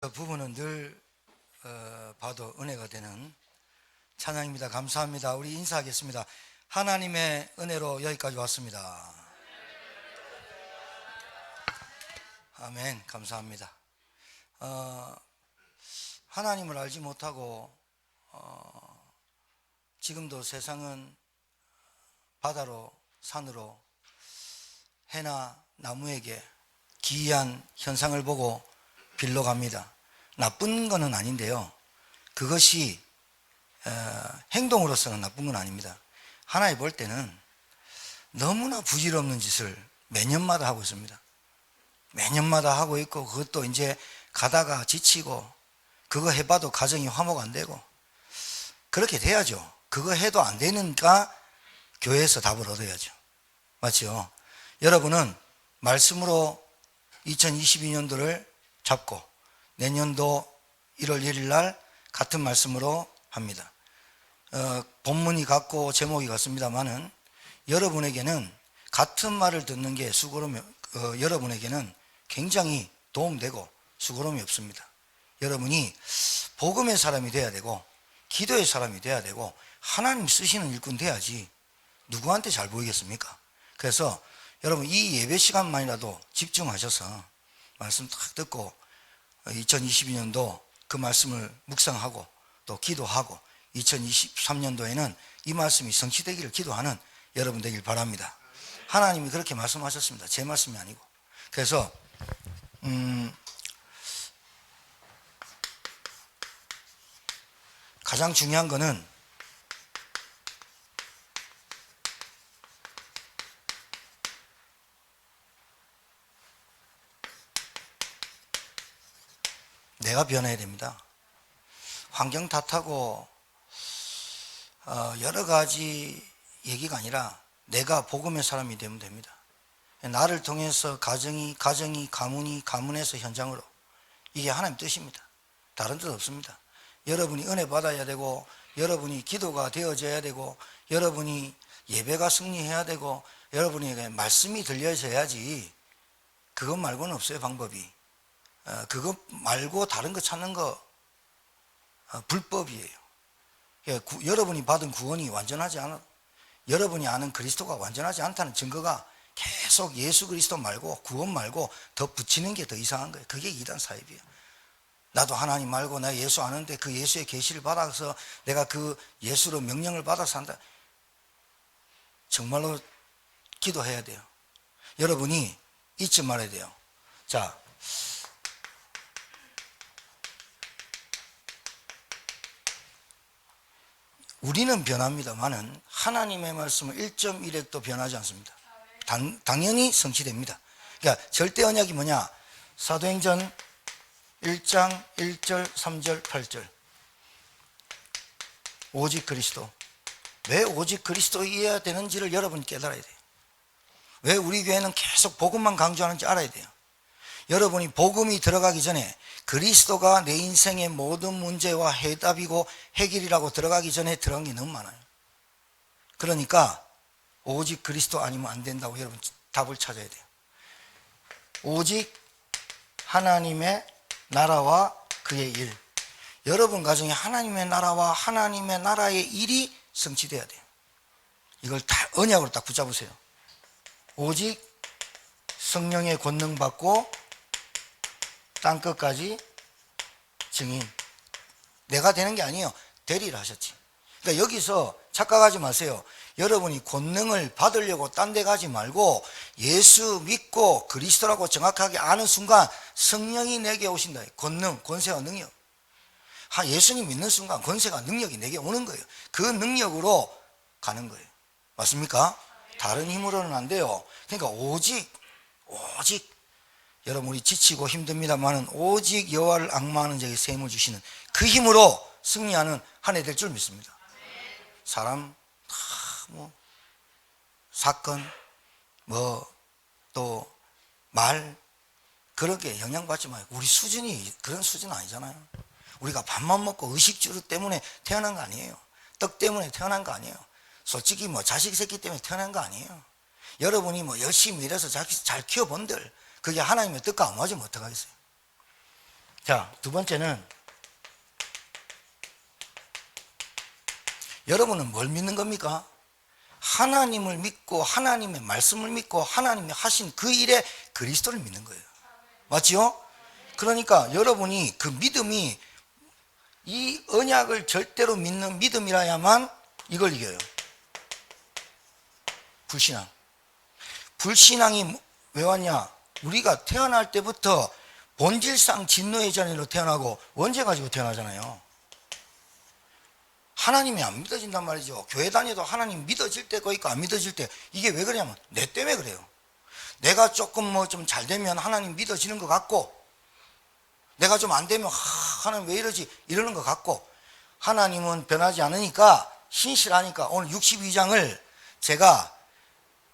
그 부분은 늘 봐도 은혜가 되는 찬양입니다. 감사합니다. 우리 인사하겠습니다. 하나님의 은혜로 여기까지 왔습니다. 아멘. 감사합니다. 하나님을 알지 못하고 지금도 세상은 바다로 산으로 해나 나무에게 기이한 현상을 보고 빌러 갑니다. 나쁜 거는 아닌데요, 그것이 행동으로서는 나쁜 건 아닙니다. 하나님 볼 때는 너무나 부질없는 짓을 매년마다 하고 있습니다. 매년마다 하고 있고, 그것도 이제 가다가 지치고 그거 해봐도 가정이 화목 안 되고 그렇게 돼야죠. 그거 해도 안 되니까 교회에서 답을 얻어야죠. 맞죠? 여러분은 말씀으로 2022년도를 잡고 내년도 1월 1일 날 같은 말씀으로 합니다. 본문이 같고 제목이 같습니다만은 여러분에게는 같은 말을 듣는 게 여러분에게는 굉장히 도움되고 수고로움이 없습니다. 여러분이 복음의 사람이 돼야 되고 기도의 사람이 돼야 되고 하나님 쓰시는 일꾼 돼야지 누구한테 잘 보이겠습니까? 그래서 여러분 이 예배 시간만이라도 집중하셔서 말씀 딱 듣고 2022년도 그 말씀을 묵상하고 또 기도하고 2023년도에는 이 말씀이 성취되기를 기도하는 여러분 되길 바랍니다. 하나님이 그렇게 말씀하셨습니다. 제 말씀이 아니고. 그래서 가장 중요한 거는 내가 변해야 됩니다. 환경 탓하고 여러 가지 얘기가 아니라 내가 복음의 사람이 되면 됩니다. 나를 통해서 가정이, 가문에서 현장으로, 이게 하나님 뜻입니다. 다른 뜻 없습니다. 여러분이 은혜 받아야 되고, 여러분이 기도가 되어져야 되고, 여러분이 예배가 승리해야 되고, 여러분에게 말씀이 들려져야지. 그것 말고는 없어요, 방법이. 그것 말고 다른 거 찾는 거 불법이에요. 여러분이 받은 구원이 완전하지 않아, 여러분이 아는 그리스도가 완전하지 않다는 증거가 계속 예수 그리스도 말고 구원 말고 더 붙이는 게 더 이상한 거예요. 그게 이단 사입이에요. 나도 하나님 말고 나 예수 아는데 그 예수의 계시를 받아서 내가 그 예수로 명령을 받아서 한다. 정말로 기도해야 돼요. 여러분이 잊지 말아야 돼요. 자, 우리는 변합니다만은 하나님의 말씀은 1.1획도 변하지 않습니다. 당연히 성취됩니다. 그러니까 절대 언약이 뭐냐? 사도행전 1장 1절 3절 8절 오직 그리스도. 왜 오직 그리스도이어야 되는지를 여러분이 깨달아야 돼요. 왜 우리 교회는 계속 복음만 강조하는지 알아야 돼요. 여러분이 복음이 들어가기 전에 그리스도가 내 인생의 모든 문제와 해답이고 해결이라고 들어가기 전에 들어간 게 너무 많아요. 그러니까 오직 그리스도 아니면 안 된다고 여러분 답을 찾아야 돼요. 오직 하나님의 나라와 그의 일. 여러분 가정에 하나님의 나라와 하나님의 나라의 일이 성취돼야 돼요. 이걸 다 언약으로 딱 붙잡으세요. 오직 성령의 권능 받고 땅끝까지 증인. 내가 되는 게 아니에요. 되리라 하셨지. 그러니까 여기서 착각하지 마세요. 여러분이 권능을 받으려고 딴 데 가지 말고 예수 믿고 그리스도라고 정확하게 아는 순간 성령이 내게 오신다. 권능, 권세와 능력. 예수님 믿는 순간 권세가 능력이 내게 오는 거예요. 그 능력으로 가는 거예요. 맞습니까? 다른 힘으로는 안 돼요. 그러니까 오직 여러분이 지치고 힘듭니다만은 오직 여호와를 앙망하는 자에게 새 힘을 주시는 그 힘으로 승리하는 한 해 될 줄 믿습니다. 사람 사건 또 말 그렇게 영향받지 마요. 우리 수준이 그런 수준 아니잖아요. 우리가 밥만 먹고 의식주 때문에 태어난 거 아니에요. 떡 때문에 태어난 거 아니에요. 솔직히 자식 새끼 때문에 태어난 거 아니에요. 여러분이 열심히 일해서 잘 키워본들 그게 하나님의 뜻과 안 맞으면 어떡하겠어요? 자, 두 번째는 여러분은 뭘 믿는 겁니까? 하나님을 믿고 하나님의 말씀을 믿고 하나님이 하신 그 일에 그리스도를 믿는 거예요. 맞지요? 그러니까 여러분이 그 믿음이 이 언약을 절대로 믿는 믿음이라야만 이걸 이겨요. 불신앙. 불신앙이 왜 왔냐? 우리가 태어날 때부터 본질상 진노의 자녀로 태어나고 원죄 가지고 태어나잖아요. 하나님이 안 믿어진단 말이죠. 교회 다녀도 하나님 믿어질 때가 있고 안 믿어질 때, 이게 왜 그러냐면 내 때문에 그래요. 내가 조금 뭐 좀 잘 되면 하나님 믿어지는 것 같고, 내가 좀 안 되면 하나님 왜 이러지 이러는 것 같고, 하나님은 변하지 않으니까 신실하니까 오늘 62장을 제가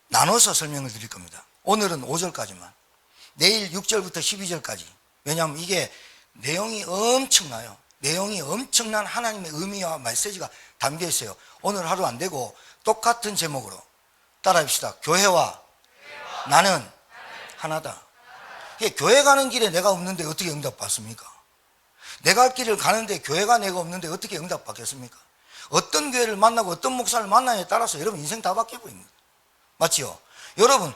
나눠서 설명을 드릴 겁니다. 오늘은 5절까지만, 내일 6절부터 12절까지. 왜냐하면 이게 내용이 엄청나요. 내용이 엄청난 하나님의 의미와 메시지가 담겨 있어요. 오늘 하루 안 되고 똑같은 제목으로 따라합시다. 교회와 나는 하나다. 교회 가는 길에 내가 없는데 어떻게 응답받습니까? 내가 갈 길을 가는데 교회가 내가 없는데 어떻게 응답받겠습니까? 어떤 교회를 만나고 어떤 목사를 만나냐에 따라서 여러분 인생 다 바뀌어버립니다. 맞지요? 여러분,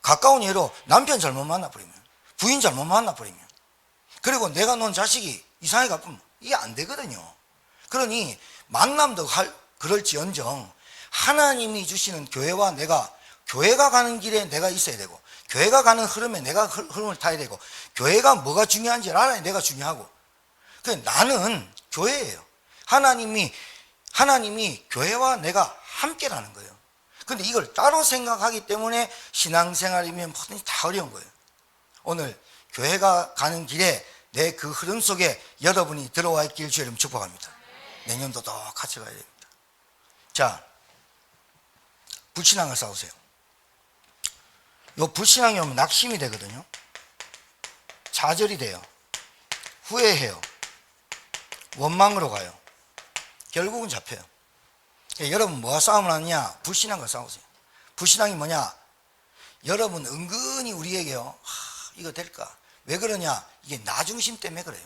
가까운 예로 남편 잘못 만나버리면, 부인 잘못 만나버리면, 그리고 내가 놓은 자식이 이상하게 갚으면 이게 안 되거든요. 그러니 만남도 그럴지언정 하나님이 주시는 교회와 내가, 교회가 가는 길에 내가 있어야 되고, 교회가 가는 흐름에 내가 흐름을 타야 되고, 교회가 뭐가 중요한지 알아야 내가 중요하고. 나는 교회예요. 하나님이 교회와 내가 함께라는 거예요. 근데 이걸 따로 생각하기 때문에 신앙생활이면 뭐든지 다 어려운 거예요. 오늘 교회가 가는 길에 내 그 흐름 속에 여러분이 들어와 있길 주의 이름 축복합니다. 내년도도 같이 가야 됩니다. 자, 불신앙을 싸우세요. 요 불신앙이 오면 낙심이 되거든요. 좌절이 돼요. 후회해요. 원망으로 가요. 결국은 잡혀요. 여러분 뭐가 싸움을 하느냐? 불신앙과 싸우세요. 불신앙이 뭐냐? 여러분 은근히 우리에게요, 이거 될까? 왜 그러냐? 이게 나 중심 때문에 그래요.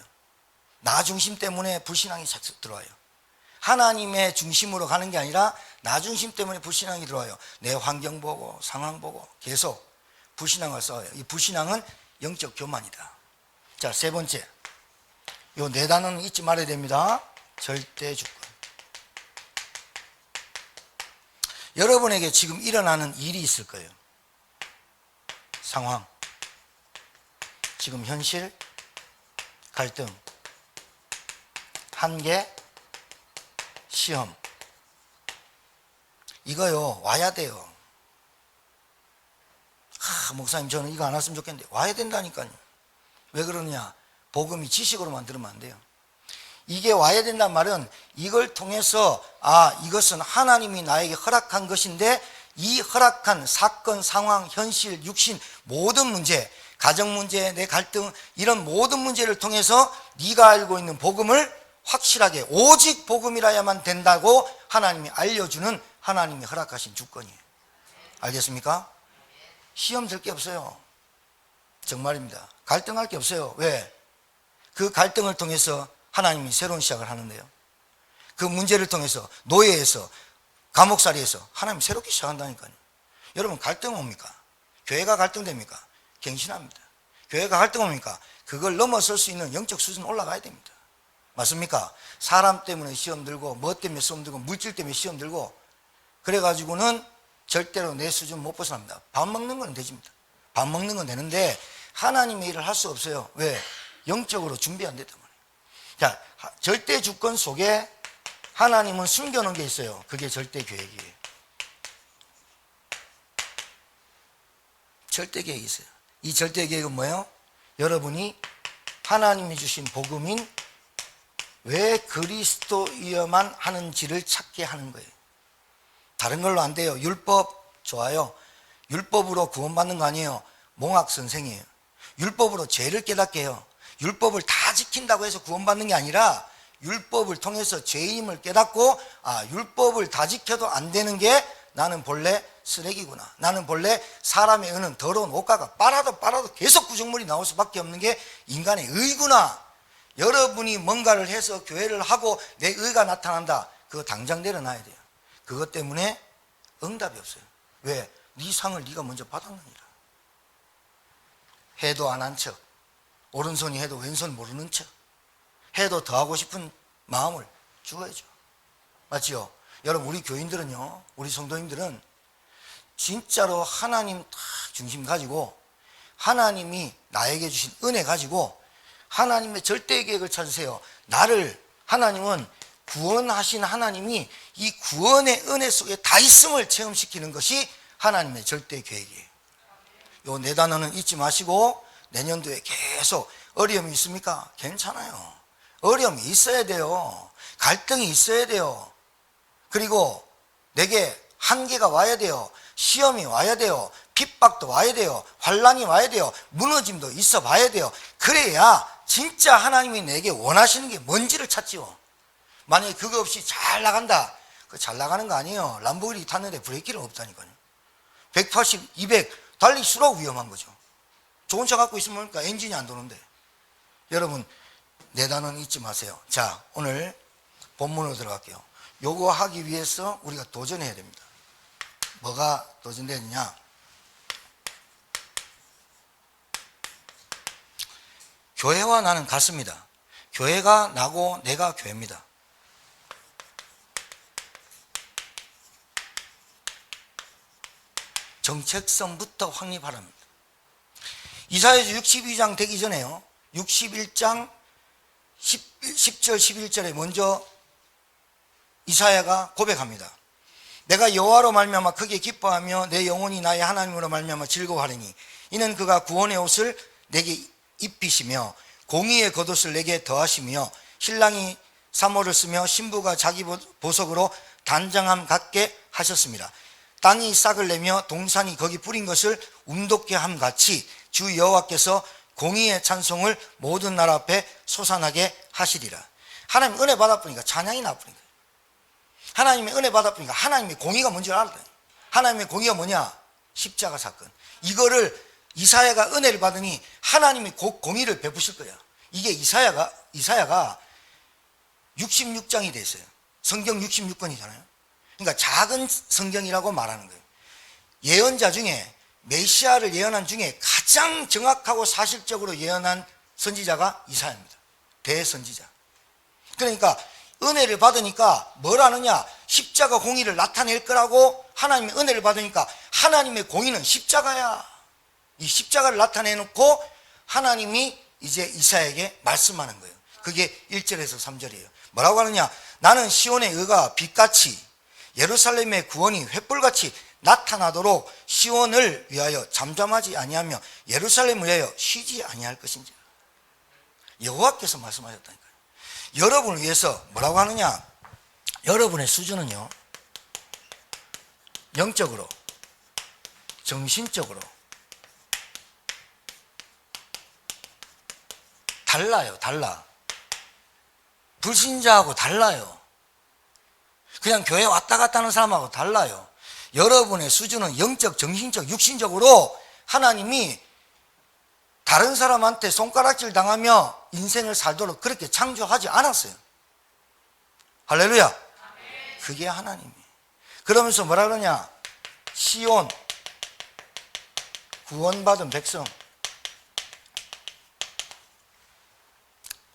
나 중심 때문에 불신앙이 자꾸 들어와요. 하나님의 중심으로 가는 게 아니라 나 중심 때문에 불신앙이 들어와요. 내 환경 보고 상황 보고 계속 불신앙을 싸워요. 이 불신앙은 영적 교만이다. 자, 세 번째, 요 네 단어는 잊지 말아야 됩니다. 절대 주권. 여러분에게 지금 일어나는 일이 있을 거예요. 상황, 지금 현실, 갈등, 한계, 시험. 이거요, 와야 돼요. 목사님 저는 이거 안 왔으면 좋겠는데, 와야 된다니까요. 왜 그러느냐? 복음이 지식으로만 들으면 안 돼요. 이게 와야 된단 말은 이걸 통해서 이것은 하나님이 나에게 허락한 것인데, 이 허락한 사건, 상황, 현실, 육신, 모든 문제, 가정 문제, 내 갈등, 이런 모든 문제를 통해서 네가 알고 있는 복음을 확실하게 오직 복음이라야만 된다고 하나님이 알려주는, 하나님이 허락하신 주권이에요. 알겠습니까? 시험 될 게 없어요. 정말입니다. 갈등할 게 없어요. 왜? 그 갈등을 통해서 하나님이 새로운 시작을 하는데요. 그 문제를 통해서, 노예에서, 감옥살이에서 하나님이 새롭게 시작한다니까요. 여러분, 갈등 옵니까? 교회가 갈등됩니까? 갱신합니다. 교회가 갈등 옵니까? 그걸 넘어설 수 있는 영적 수준 올라가야 됩니다. 맞습니까? 사람 때문에 시험 들고, 뭐 때문에 시험 들고, 물질 때문에 시험 들고, 그래가지고는 절대로 내 수준 못 벗어납니다. 밥 먹는 건 되집니다. 밥 먹는 건 되는데 하나님의 일을 할 수 없어요. 왜? 영적으로 준비 안 됐단 말이에요. 자, 절대 주권 속에 하나님은 숨겨놓은 게 있어요. 그게 절대 계획이에요. 절대 계획이 있어요. 이 절대 계획은 뭐예요? 여러분이 하나님이 주신 복음인 왜 그리스도이어만 하는지를 찾게 하는 거예요. 다른 걸로 안 돼요. 율법 좋아요. 율법으로 구원받는 거 아니에요. 몽학 선생이에요. 율법으로 죄를 깨닫게 해요. 율법을 다 지킨다고 해서 구원받는 게 아니라 율법을 통해서 죄임을 깨닫고 율법을 다 지켜도 안 되는 게 나는 본래 쓰레기구나. 나는 본래 사람의 의는 더러운 옷가가 빨아도 계속 구정물이 나올 수밖에 없는 게 인간의 의구나. 여러분이 뭔가를 해서 교회를 하고 내 의가 나타난다. 그거 당장 내려놔야 돼요. 그것 때문에 응답이 없어요. 왜? 네 상을 네가 먼저 받았느니라. 해도 안 한 척, 오른손이 해도 왼손 모르는 척, 해도 더 하고 싶은 마음을 죽어야죠. 맞지요? 여러분, 우리 교인들은요, 우리 성도님들은 진짜로 하나님 다 중심 가지고 하나님이 나에게 주신 은혜 가지고 하나님의 절대 계획을 찾으세요. 나를, 하나님은 구원하신 하나님이 이 구원의 은혜 속에 다 있음을 체험시키는 것이 하나님의 절대 계획이에요. 요 네 단어는 잊지 마시고 내년도에 계속 어려움이 있습니까? 괜찮아요. 어려움이 있어야 돼요. 갈등이 있어야 돼요. 그리고 내게 한계가 와야 돼요. 시험이 와야 돼요. 핍박도 와야 돼요. 환란이 와야 돼요. 무너짐도 있어 봐야 돼요. 그래야 진짜 하나님이 내게 원하시는 게 뭔지를 찾지요. 만약에 그거 없이 잘 나간다. 그 잘 나가는 거 아니에요. 람보르기니 탔는데 브레이크가 없다니까요. 180, 200 달릴수록 위험한 거죠. 좋은 차 갖고 있으면 그러니까 엔진이 안 도는데. 여러분, 네 단어는 잊지 마세요. 자, 오늘 본문으로 들어갈게요. 요거 하기 위해서 우리가 도전해야 됩니다. 뭐가 도전되느냐? 교회와 나는 같습니다. 교회가 나고 내가 교회입니다. 정체성부터 확립하랍니다. 이사야서 62장 되기 전에요. 61장 10절 11절에 먼저 이사야가 고백합니다. 내가 여호와로 말미암아 크게 기뻐하며 내 영혼이 나의 하나님으로 말미암아 즐거워하리니 이는 그가 구원의 옷을 내게 입히시며 공의의 겉옷을 내게 더하시며 신랑이 사모를 쓰며 신부가 자기 보석으로 단장함 같게 하셨습니다. 땅이 싹을 내며 동산이 거기 뿌린 것을 움돋게 함 같이 주 여호와께서 공의의 찬송을 모든 나라 앞에 솟아나게 하시리라. 하나님 은혜 받아보니까 찬양이 나쁘니까. 하나님의 은혜 받아보니까 하나님의 공의가 뭔지 알았다. 하나님의 공의가 뭐냐? 십자가 사건. 이거를 이사야가 은혜를 받으니 하나님이 공의를 베푸실 거야. 이게 이사야가 66장이 됐어요. 성경 66권이잖아요. 그러니까 작은 성경이라고 말하는 거예요. 예언자 중에 메시아를 예언한 중에 가장 정확하고 사실적으로 예언한 선지자가 이사야입니다. 대선지자. 그러니까 은혜를 받으니까 뭘 하느냐? 십자가 공의를 나타낼 거라고 하나님의 은혜를 받으니까 하나님의 공의는 십자가야. 이 십자가를 나타내놓고 하나님이 이제 이사야에게 말씀하는 거예요. 그게 1절에서 3절이에요. 뭐라고 하느냐? 나는 시온의 의가 빛같이 예루살렘의 구원이 횃불같이 나타나도록 시온을 위하여 잠잠하지 아니하며 예루살렘을 위하여 쉬지 아니할 것인지. 여호와께서 말씀하셨다니까요. 여러분을 위해서 뭐라고 하느냐? 여러분의 수준은요, 영적으로, 정신적으로 달라요. 달라. 불신자하고 달라요. 그냥 교회 왔다 갔다 하는 사람하고 달라요. 여러분의 수준은 영적, 정신적, 육신적으로 하나님이 다른 사람한테 손가락질 당하며 인생을 살도록 그렇게 창조하지 않았어요. 할렐루야. 그게 하나님이에요. 그러면서 뭐라 그러냐? 시온, 구원받은 백성.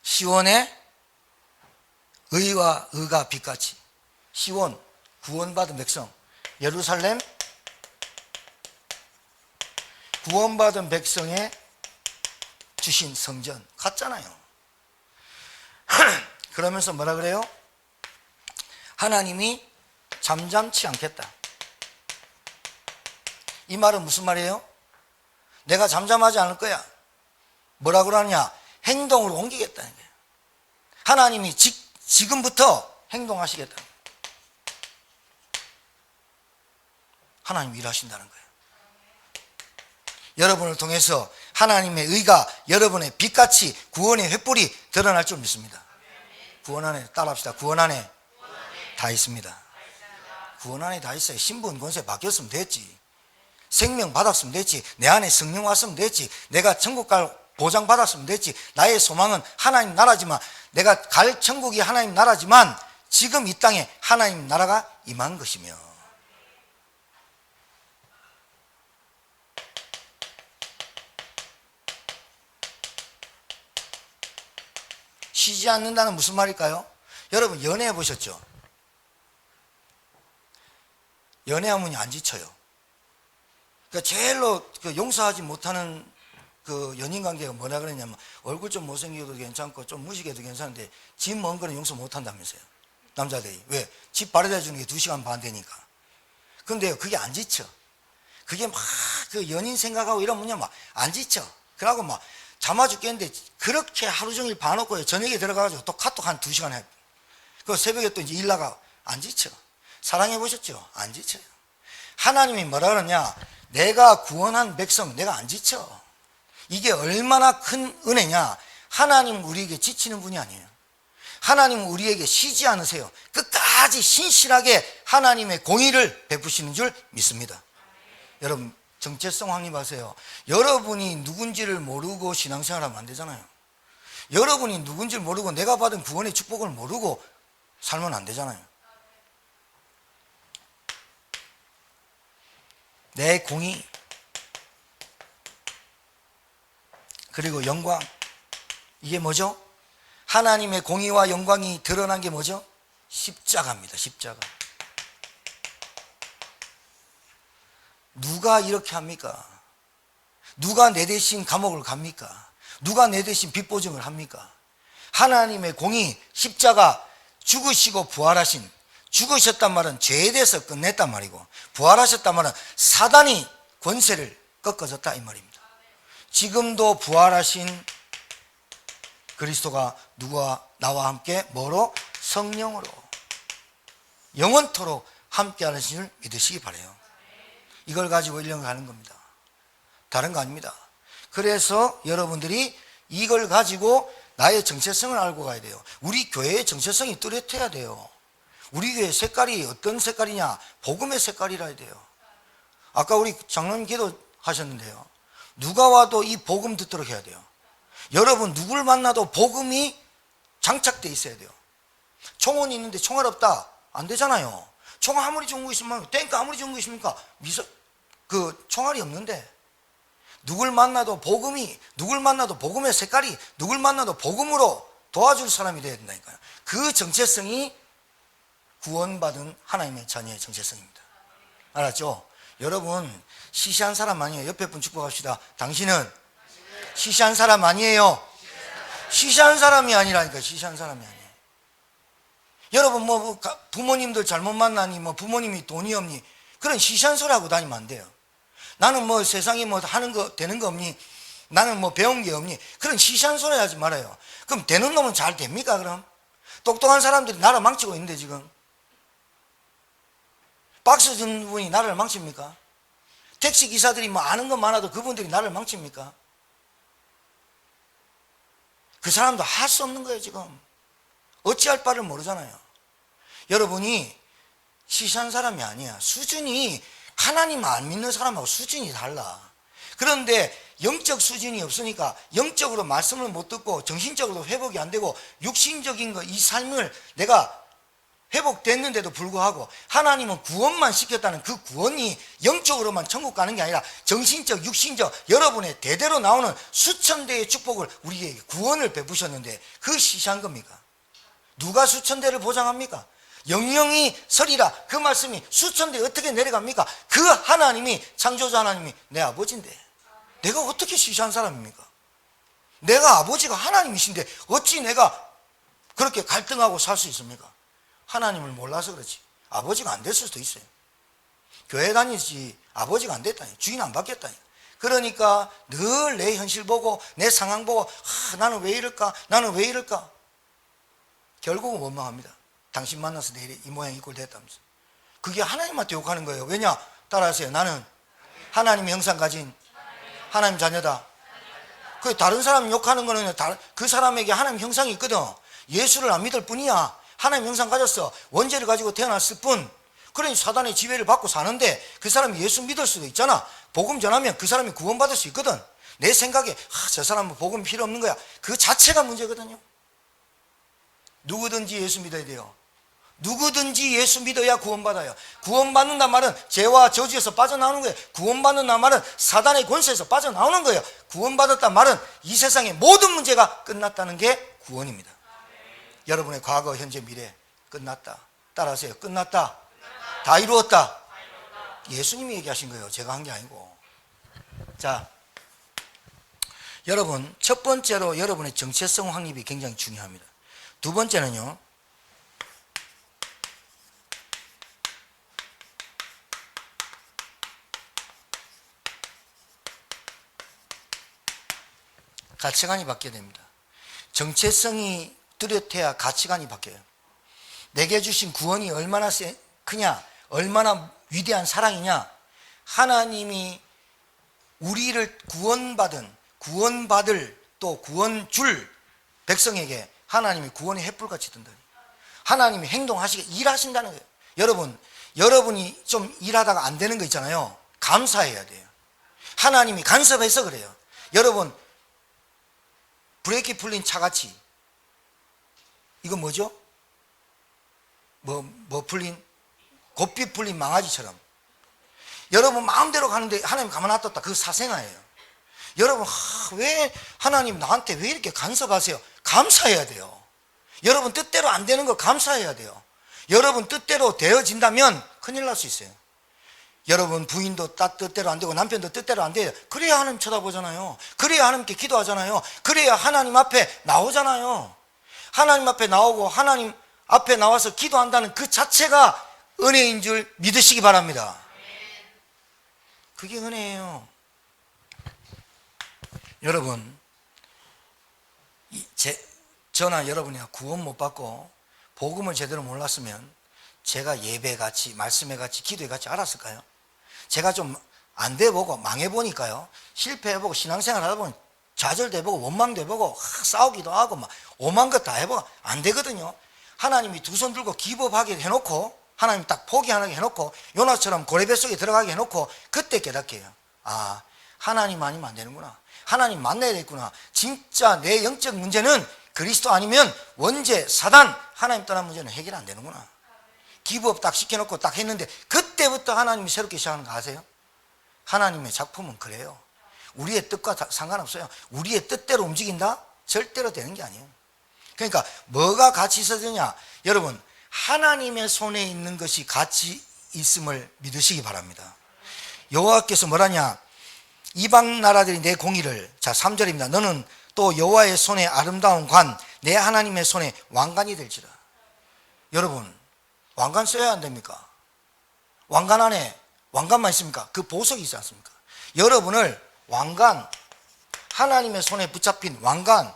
시온의 의와 의가 빛같이. 시온, 구원받은 백성. 예루살렘, 구원받은 백성에 주신 성전. 같잖아요. 그러면서 뭐라 그래요? 하나님이 잠잠치 않겠다. 이 말은 무슨 말이에요? 내가 잠잠하지 않을 거야. 뭐라 그러냐? 행동으로 옮기겠다는 거예요. 하나님이 지금부터 행동하시겠다. 하나님이 일하신다는 거예요. 여러분을 통해서 하나님의 의가 여러분의 빛같이 구원의 횃불이 드러날 줄 믿습니다. 구원 안에 따라합시다. 구원 안에 다 있습니다. 구원 안에 다 있어요. 신분 권세 바뀌었으면 됐지. 생명 받았으면 됐지. 내 안에 성령 왔으면 됐지. 내가 천국 갈 보장 받았으면 됐지. 나의 소망은 하나님 나라지만, 내가 갈 천국이 하나님 나라지만 지금 이 땅에 하나님 나라가 임한 것이며, 쉬지 않는다는 무슨 말일까요? 여러분 연애해 보셨죠? 연애하면 안 지쳐요. 그러니까 제일로 용서하지 못하는 그 연인 관계가 뭐라 그러냐면, 얼굴 좀 못생겨도 괜찮고 좀 무식해도 괜찮은데 집 먼 거는 용서 못 한다면서요, 남자들이. 왜? 집 바래다 주는 게 2시간 반 되니까. 근데 그게 안 지쳐. 그게 막 그 연인 생각하고 이러면요 막 안 지쳐. 그러고 막 잠아 죽겠는데 그렇게 하루 종일 봐놓고 저녁에 들어가가지고 또 카톡 한 2시간 해. 그 새벽에 또 이제 일 나가. 안 지쳐. 사랑해 보셨죠? 안 지쳐요. 하나님이 뭐라 그러냐? 내가 구원한 백성, 내가 안 지쳐. 이게 얼마나 큰 은혜냐? 하나님은 우리에게 지치는 분이 아니에요. 하나님은 우리에게 쉬지 않으세요. 끝까지 신실하게 하나님의 공의를 베푸시는 줄 믿습니다. 여러분 정체성 확립하세요. 여러분이 누군지를 모르고 신앙생활하면 안 되잖아요. 여러분이 누군지를 모르고 내가 받은 구원의 축복을 모르고 살면 안 되잖아요. 내 공의 그리고 영광, 이게 뭐죠? 하나님의 공의와 영광이 드러난 게 뭐죠? 십자가입니다. 십자가. 누가 이렇게 합니까? 누가 내 대신 감옥을 갑니까? 누가 내 대신 빚보증을 합니까? 하나님의 공의, 십자가, 죽으시고 부활하신, 죽으셨단 말은 죄에 대해서 끝냈단 말이고, 부활하셨단 말은 사단이 권세를 꺾어졌다 이 말입니다. 지금도 부활하신 그리스도가 누가 나와 함께 뭐로? 성령으로 영원토록 함께 하는 줄 믿으시기 바라요. 이걸 가지고 1년 가는 겁니다. 다른 거 아닙니다. 그래서 여러분들이 이걸 가지고 나의 정체성을 알고 가야 돼요. 우리 교회의 정체성이 뚜렷해야 돼요. 우리 교회 색깔이 어떤 색깔이냐? 복음의 색깔이라 해야 돼요. 아까 우리 장로님 기도하셨는데요, 누가 와도 이 복음 듣도록 해야 돼요. 여러분 누굴 만나도 복음이 장착돼 있어야 돼요. 총원이 있는데 총알 없다, 안 되잖아요. 총알 아무리 좋은 거 있으면, 탱크 아무리 좋은 거 있습니까? 그 총알이 없는데, 누굴 만나도 복음이, 누굴 만나도 복음의 색깔이, 누굴 만나도 복음으로 도와줄 사람이 되어야 된다니까요. 그 정체성이 구원받은 하나님의 자녀의 정체성입니다. 알았죠? 여러분 시시한 사람 아니에요. 옆에 분 축복합시다. 당신은 시시한 사람 아니에요. 시시한 사람이 아니라니까. 시시한 사람이 아니에요. 여러분 뭐 부모님들 잘못 만나니, 뭐 부모님이 돈이 없니, 그런 시시한 소리 하고 다니면 안 돼요. 나는 뭐 세상에 뭐 하는 거 되는 거 없니, 나는 뭐 배운 게 없니, 그런 시시한 소리 하지 말아요. 그럼 되는 놈은 잘 됩니까? 그럼 똑똑한 사람들이 나라 망치고 있는데, 지금 박스 준 분이 나라를 망칩니까? 택시 기사들이 뭐 아는 것 많아도 그분들이 나라를 망칩니까? 그 사람도 할 수 없는 거예요. 지금 어찌할 바를 모르잖아요. 여러분이 시시한 사람이 아니야. 수준이, 하나님 안 믿는 사람하고 수준이 달라. 그런데 영적 수준이 없으니까 영적으로 말씀을 못 듣고 정신적으로 회복이 안 되고 육신적인 거, 이 삶을 내가 회복됐는데도 불구하고 하나님은 구원만 시켰다는 그 구원이 영적으로만 천국 가는 게 아니라 정신적, 육신적, 여러분의 대대로 나오는 수천 대의 축복을 우리에게 구원을 베푸셨는데, 그 시시한 겁니까? 누가 수천 대를 보장합니까? 영영이 서리라, 그 말씀이 수천 대 어떻게 내려갑니까? 그 하나님이, 창조자 하나님이 내 아버지인데 내가 어떻게 시시한 사람입니까? 내가 아버지가 하나님이신데 어찌 내가 그렇게 갈등하고 살 수 있습니까? 하나님을 몰라서 그렇지 아버지가 안 됐을 수도 있어요. 교회 다니지 아버지가 안 됐다니, 주인 안 바뀌었다니. 그러니까 늘 내 현실 보고 내 상황 보고 나는 왜 이럴까, 나는 왜 이럴까. 결국은 원망합니다. 당신 만나서 내일 이 모양 이 꼴 됐다면서. 그게 하나님한테 욕하는 거예요. 왜냐? 따라하세요. 나는 하나님의 형상 가진 하나님 자녀다. 그 다른 사람 욕하는 거는 그 사람에게 하나님 형상이 있거든. 예수를 안 믿을 뿐이야. 하나님 형상 가졌어. 원죄를 가지고 태어났을 뿐. 그러니 사단의 지배를 받고 사는데 그 사람이 예수 믿을 수도 있잖아. 복음 전하면 그 사람이 구원받을 수 있거든. 내 생각에 저 사람은 복음 필요 없는 거야. 그 자체가 문제거든요. 누구든지 예수 믿어야 돼요. 누구든지 예수 믿어야 구원받아요. 구원받는단 말은 죄와 저주에서 빠져나오는 거예요. 구원받는단 말은 사단의 권세에서 빠져나오는 거예요. 구원받았단 말은 이 세상의 모든 문제가 끝났다는 게 구원입니다. 여러분의 과거, 현재, 미래 끝났다. 따라하세요. 끝났다. 다 이루었다. 예수님이 얘기하신 거예요. 제가 한 게 아니고. 자, 여러분, 첫 번째로 여러분의 정체성 확립이 굉장히 중요합니다. 두 번째는요, 가치관이 바뀌어야 됩니다. 정체성이 뚜렷해야 가치관이 바뀌어요. 내게 주신 구원이 얼마나 크냐, 얼마나 위대한 사랑이냐. 하나님이 우리를 구원받을 또 구원 줄 백성에게 하나님이 구원의 횃불같이 든다. 하나님이 행동하시게 일하신다는 거예요. 여러분이 좀 일하다가 안 되는 거 있잖아요. 감사해야 돼요. 하나님이 간섭해서 그래요. 여러분, 브레이크 풀린 차같이, 이거 뭐죠? 뭐 풀린? 고삐 풀린 망아지처럼. 여러분 마음대로 가는데 하나님 가만 놔뒀다. 그거 사생아예요. 여러분, 왜 하나님 나한테 왜 이렇게 간섭하세요? 감사해야 돼요. 여러분 뜻대로 안 되는 거 감사해야 돼요. 여러분 뜻대로 되어진다면 큰일 날 수 있어요. 여러분 부인도 뜻대로 안 되고 남편도 뜻대로 안 돼요. 그래야 하나님 쳐다보잖아요. 그래야 하나님께 기도하잖아요. 그래야 하나님 앞에 나오잖아요. 하나님 앞에 나오고 하나님 앞에 나와서 기도한다는 그 자체가 은혜인 줄 믿으시기 바랍니다. 그게 은혜예요. 여러분, 저나 여러분이 구원 못 받고 복음을 제대로 몰랐으면 제가 예배같이 말씀회같이 기도회같이 알았을까요? 제가 좀 안 돼보고 망해보니까요, 실패해보고 신앙생활 하다보면 좌절도 해보고 원망도 해보고 싸우기도 하고 막 오만 것 다 해보고 안 되거든요. 하나님이 두 손 들고 기법하게 해놓고 하나님 딱 포기하게 해놓고 요나처럼 고래배 속에 들어가게 해놓고 그때 깨닫게 해요. 아, 하나님 아니면 안 되는구나. 하나님 만나야겠구나. 진짜 내 영적 문제는 그리스도 아니면 원죄, 사단, 하나님 떠난 문제는 해결 안 되는구나. 기부업 딱 시켜놓고 딱 했는데 그때부터 하나님이 새롭게 시작하는 거 아세요? 하나님의 작품은 그래요. 우리의 뜻과 상관없어요. 우리의 뜻대로 움직인다? 절대로 되는 게 아니에요. 그러니까 뭐가 가치 있어지냐? 여러분, 하나님의 손에 있는 것이 가치 있음을 믿으시기 바랍니다. 여호와께서 뭐라냐? 이방 나라들이 내 공의를, 자 3절입니다. 너는 또 여호와의 손에 아름다운 관, 내 하나님의 손에 왕관이 될지라. 여러분, 왕관 써야 안 됩니까? 왕관 안에 왕관만 있습니까? 그 보석이 있지 않습니까? 여러분을 왕관, 하나님의 손에 붙잡힌 왕관,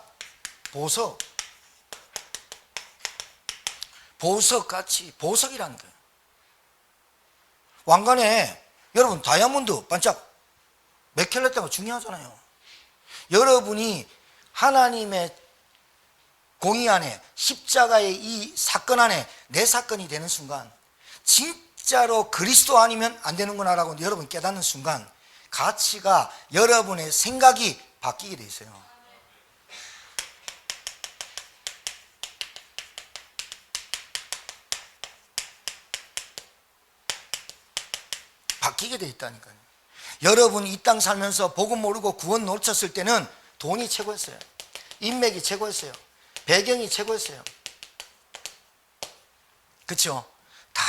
보석같이, 보석이라는 거예요. 왕관에 여러분 다이아몬드 반짝 몇 캘럿대가 중요하잖아요. 여러분이 하나님의 공의 안에, 십자가의 이 사건 안에 내 사건이 되는 순간, 진짜로 그리스도 아니면 안 되는구나 라고 여러분 깨닫는 순간 가치가, 여러분의 생각이 바뀌게 돼 있어요. 바뀌게 돼 있다니까요. 여러분이 이 땅 살면서 복음 모르고 구원 놓쳤을 때는 돈이 최고였어요. 인맥이 최고였어요. 배경이 최고였어요. 그렇죠? 다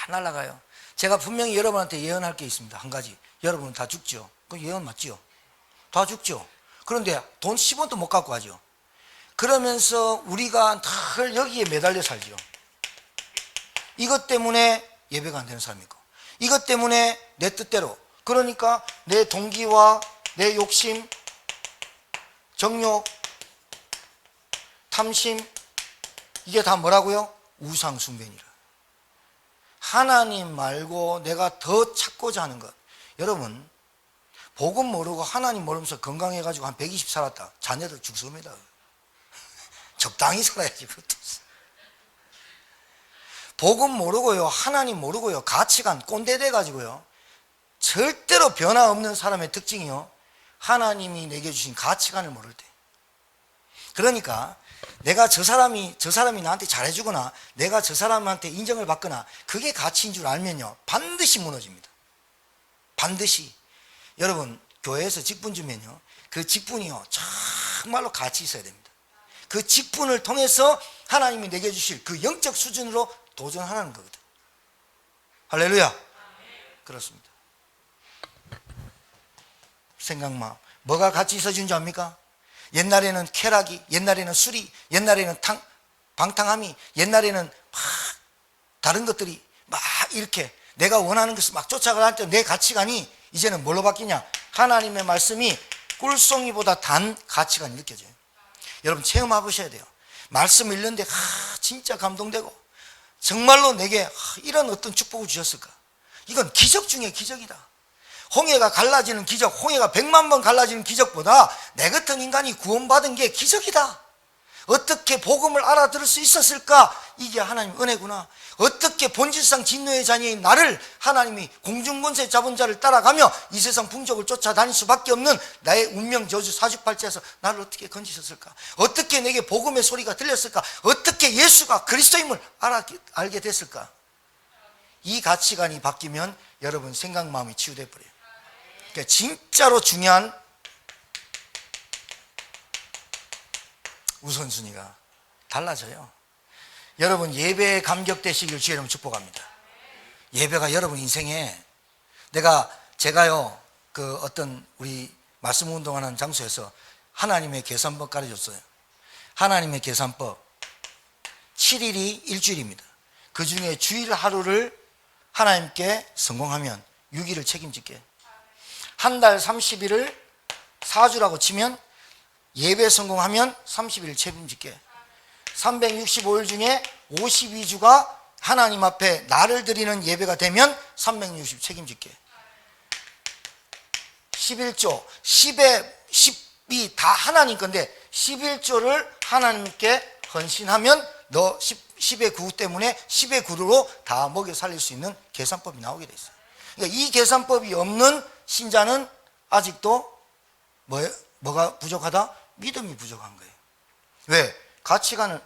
날아가요. 제가 분명히 여러분한테 예언할 게 있습니다. 한 가지. 여러분은 다 죽죠. 그 예언 맞죠? 다 죽죠. 그런데 돈 10원도 못 갖고 가죠. 그러면서 우리가 늘 여기에 매달려 살죠. 이것 때문에 예배가 안 되는 사람이고, 이것 때문에 내 뜻대로, 그러니까 내 동기와 내 욕심, 정욕, 탐심, 이게 다 뭐라고요? 우상숭배니라. 하나님 말고 내가 더 찾고자 하는 것. 여러분, 복음 모르고 하나님 모르면서 건강해가지고 한 120 살았다. 자녀들 죽습니다. 적당히 살아야지. 그것도. 복음 모르고요, 하나님 모르고요, 가치관 꼰대 돼가지고요, 절대로 변화 없는 사람의 특징이요, 하나님이 내게 주신 가치관을 모를 때. 그러니까 내가 저 사람이 나한테 잘해주거나 내가 저 사람한테 인정을 받거나 그게 가치인 줄 알면요, 반드시 무너집니다. 반드시. 여러분, 교회에서 직분 주면요, 그 직분이요 정말로 가치 있어야 됩니다. 그 직분을 통해서 하나님이 내게 주실 그 영적 수준으로 도전하는 거거든. 할렐루야. 그렇습니다. 생각만. 뭐가 가치 있어진 줄 압니까? 옛날에는 쾌락이, 옛날에는 술이, 옛날에는 방탕함이, 옛날에는 막 다른 것들이 막 이렇게 내가 원하는 것을 막 쫓아갈 때 내 가치관이 이제는 뭘로 바뀌냐? 하나님의 말씀이 꿀송이보다 단 가치관이 느껴져요. 여러분 체험해 보셔야 돼요. 말씀 읽는데 진짜 감동되고 정말로 내게 이런 어떤 축복을 주셨을까? 이건 기적 중에 기적이다. 홍해가 갈라지는 기적, 홍해가 100만 번 갈라지는 기적보다 내 같은 인간이 구원받은 게 기적이다. 어떻게 복음을 알아들을 수 있었을까? 이게 하나님 은혜구나. 어떻게 본질상 진노의 자녀인 나를 하나님이 공중권세 잡은 자를 따라가며 이 세상 풍족을 쫓아다닐 수밖에 없는 나의 운명 저주 사주팔자에서 나를 어떻게 건지셨을까? 어떻게 내게 복음의 소리가 들렸을까? 어떻게 예수가 그리스도임을 알게 됐을까? 이 가치관이 바뀌면 여러분 생각 마음이 치유돼 버려요. 그러니까 진짜로 중요한 우선순위가 달라져요. 여러분 예배에 감격되시길 주의 이름으로 축복합니다. 예배가 여러분 인생에 제가요 그 어떤 우리 말씀 운동하는 장소에서 하나님의 계산법 가르쳤어요. 하나님의 계산법 7일이 일주일입니다. 그 중에 주일 하루를 하나님께 성공하면 6일을 책임질게. 한 달 30일을 4주라고 치면 예배 성공하면 30일 책임질게. 365일 중에 52주가 하나님 앞에 나를 드리는 예배가 되면 360 책임질게. 11조 10이 다 하나님 건데 11조를 하나님께 헌신하면 너 10의 9 때문에 10의 9로 다 먹여 살릴 수 있는 계산법이 나오게 돼 있어요. 그러니까 이 계산법이 없는 신자는 아직도 뭐가 부족하다? 믿음이 부족한 거예요. 왜? 가치관을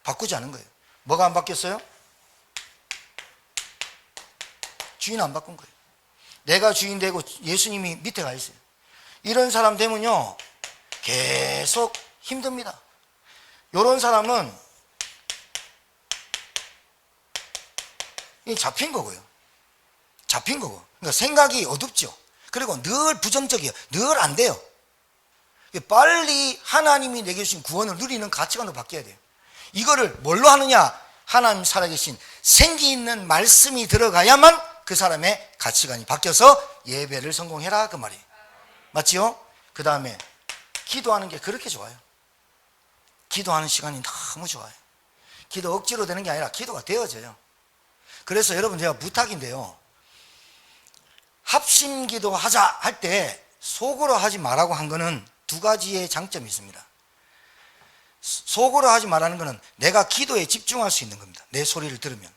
바꾸지 않은 거예요. 뭐가 안 바뀌었어요? 주인 안 바꾼 거예요. 내가 주인 되고 예수님이 밑에 가 있어요. 이런 사람 되면요 계속 힘듭니다. 이런 사람은 잡힌 거고요. 잡힌 거고. 그러니까 생각이 어둡죠. 그리고 늘 부정적이에요. 늘 안 돼요. 빨리 하나님이 내게 주신 구원을 누리는 가치관으로 바뀌어야 돼요. 이거를 뭘로 하느냐? 하나님 살아계신 생기 있는 말씀이 들어가야만 그 사람의 가치관이 바뀌어서 예배를 성공해라 그 말이에요. 맞지요? 그 다음에 기도하는 게 그렇게 좋아요. 기도하는 시간이 너무 좋아요. 기도 억지로 되는 게 아니라 기도가 되어져요. 그래서 여러분 제가 부탁인데요, 합심기도 하자 할 때 속으로 하지 말라고 한 거는 두 가지의 장점이 있습니다. 속으로 하지 말라는 거는 내가 기도에 집중할 수 있는 겁니다. 내 소리를 들으면.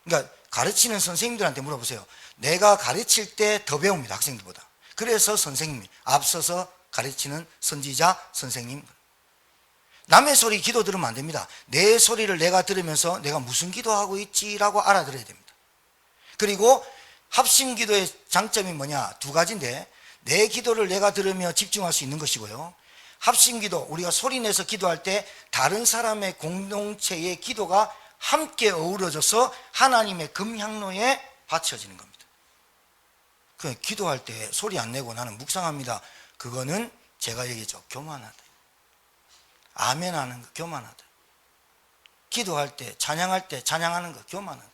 그러니까 가르치는 선생님들한테 물어보세요. 내가 가르칠 때 더 배웁니다. 학생들보다. 그래서 선생님이 앞서서 가르치는 선지자 선생님. 남의 소리 기도 들으면 안 됩니다. 내 소리를 내가 들으면서 내가 무슨 기도하고 있지라고 알아들어야 됩니다. 그리고 합심기도의 장점이 뭐냐? 두 가지인데, 내 기도를 내가 들으며 집중할 수 있는 것이고요, 합심기도, 우리가 소리내서 기도할 때 다른 사람의 공동체의 기도가 함께 어우러져서 하나님의 금향로에 바쳐지는 겁니다. 기도할 때 소리 안 내고 나는 묵상합니다. 그거는 제가 얘기했죠. 교만하다. 아멘 하는 거 교만하다. 기도할 때, 찬양할 때 찬양하는 거 교만하다.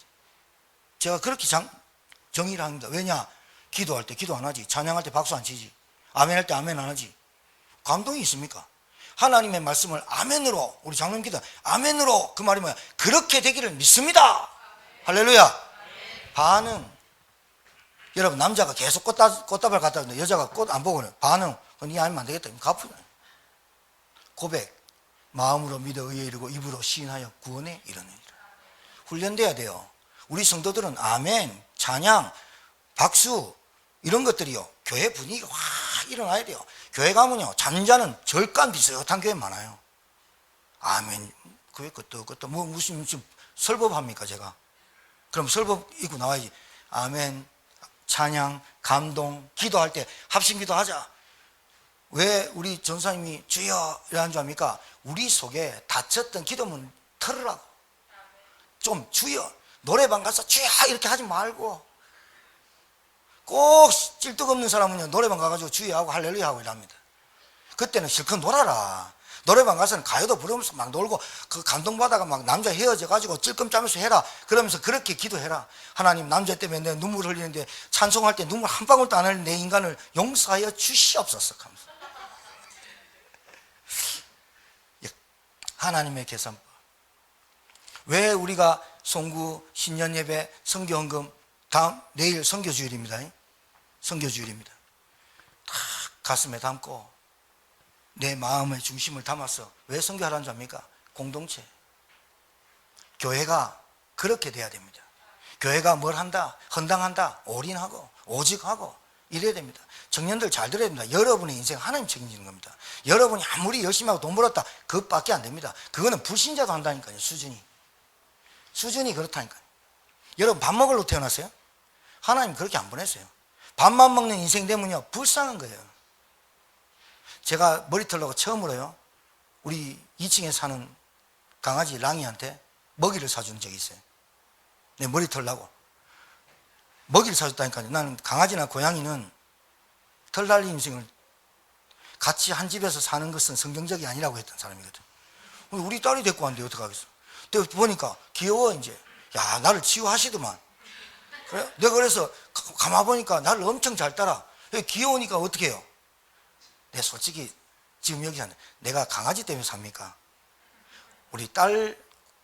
제가 그렇게 정의를 합니다. 왜냐? 기도할 때 기도 안 하지. 찬양할 때 박수 안 치지. 아멘 할 때 아멘 안 하지. 감동이 있습니까? 하나님의 말씀을 아멘으로, 우리 장로님 기도 아멘으로, 그 말이 뭐야? 그렇게 되기를 믿습니다. 할렐루야. 반응. 여러분 남자가 계속 꽃다발 갖다 주는데 여자가 꽃 안 보고는 반응. 니 아니면 안 되겠다. 갚으냐. 고백. 마음으로 믿어 의에 이르고 입으로 시인하여 구원에 이르느니라. 훈련돼야 돼요. 우리 성도들은 아멘, 찬양, 박수 이런 것들이요, 교회 분위기가 확 일어나야 돼요. 교회 가면요, 잠자는 절간 비슷한 교회 많아요. 아멘, 그것도 무슨 설법합니까 제가? 그럼 설법 입고 나와야지. 아멘, 찬양, 감동, 기도할 때 합심기도 하자. 왜 우리 전사님이 주여 이러는 줄 압니까? 우리 속에 닫혔던 기도문 털으라고. 좀 주여, 노래방 가서 주여 이렇게 하지 말고, 꼭 찔떡 없는 사람은요, 노래방 가가지고 주여 하고 할렐루야 하고 이랍니다. 그때는 실컷 놀아라. 노래방 가서는 가요도 부르면서 막 놀고, 그 감동받아가 막 남자 헤어져가지고 찔끔 짜면서 해라. 그러면서 그렇게 기도해라. 하나님, 남자 때문에 내 눈물 흘리는데 찬송할 때 눈물 한 방울도 안 흘리는 내 인간을 용서하여 주시옵소서 하면서. 하나님의 계산법. 왜 우리가 송구, 신년예배, 선교헌금, 내일 선교주일입니다. 선교주일입니다. 다 가슴에 담고 내 마음의 중심을 담아서 왜 선교하라는 줄 압니까? 공동체. 교회가 그렇게 돼야 됩니다. 교회가 뭘 한다? 헌당한다? 올인하고 오직하고 이래야 됩니다. 청년들 잘 들어야 됩니다. 여러분의 인생 하나님 책임지는 겁니다. 여러분이 아무리 열심히 하고 돈 벌었다, 그것밖에 안 됩니다. 그거는 불신자도 한다니까요. 수준이 그렇다니까요. 여러분 밥 먹으러 태어났어요? 하나님 그렇게 안 보냈어요. 밥만 먹는 인생 되면요, 불쌍한 거예요. 제가 머리 털려고 처음으로요, 우리 2층에 사는 강아지 랑이한테 먹이를 사준 적이 있어요. 내 머리 털려고 먹이를 사줬다니까요. 나는 강아지나 고양이는 털 달린 인생을 같이 한 집에서 사는 것은 성경적이 아니라고 했던 사람이거든. 우리 딸이 데리고 왔는데 어떡하겠어. 내가 보니까 귀여워. 이제 야, 나를 치유하시더만. 그래? 내가 그래서 가만 보니까 나를 엄청 잘 따라. 귀여우니까 어떻게 해요? 내가 솔직히 지금 여기 사는, 내가 강아지 때문에 삽니까? 우리 딸